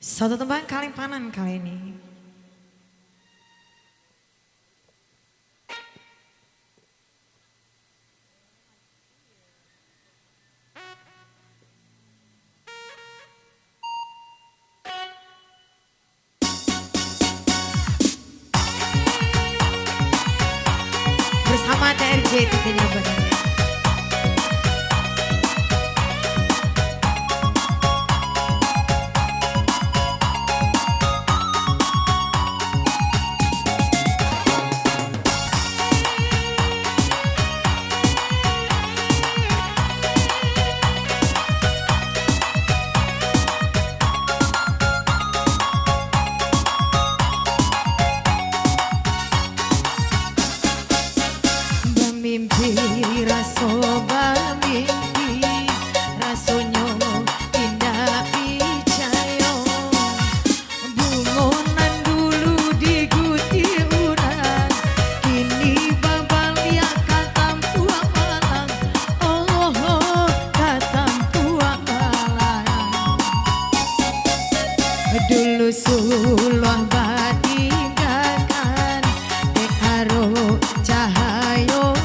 Satu tembang Kalimpanan kali ini. Bersama TRJ tentunya benar. Mimpi raso mimpi rasonyo indah picayo bungonan dulu diguti urang kini babalia katam tua malang oh katam tua malang dulu suluh batinggalkan aro cahayo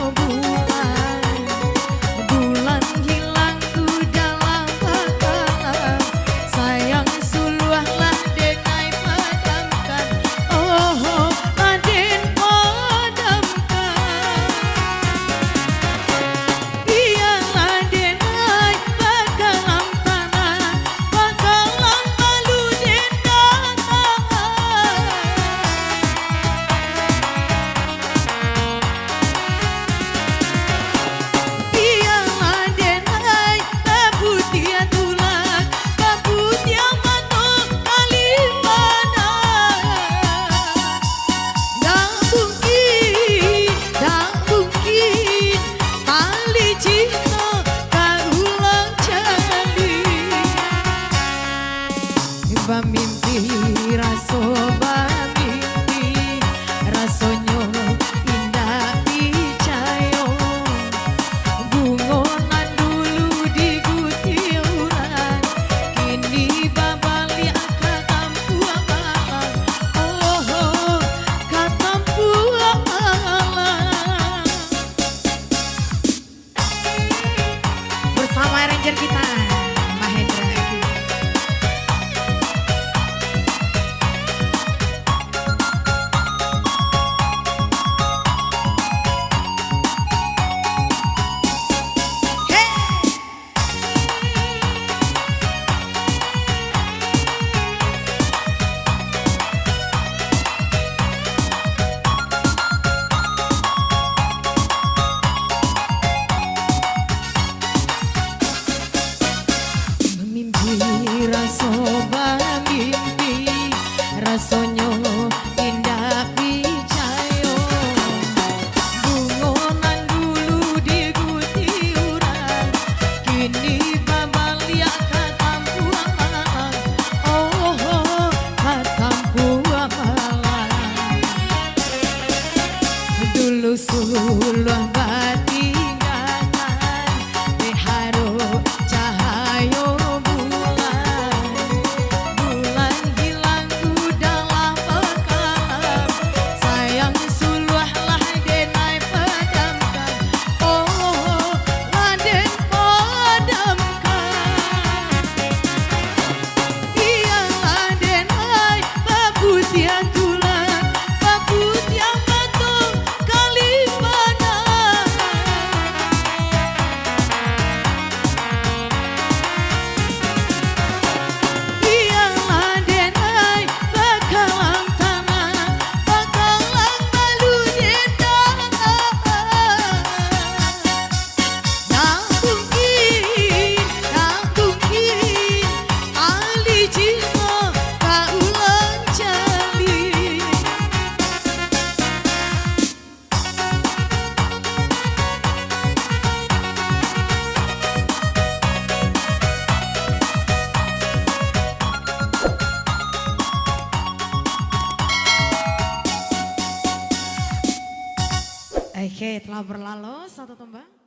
mimpi raso mimpi rasonyo indah picayo bungonan dulu diguti urang kini babalia katampuang malang oh katampuang malang bersama ranger kita Mahendra. Raso mimpi rasonyo indah picayo bungonan dulu diguti urang kini babalia katampuang malang oh katampuang malang dulu suluh batinggalkan beharo cahayo Oke, telah berlalu satu tembang.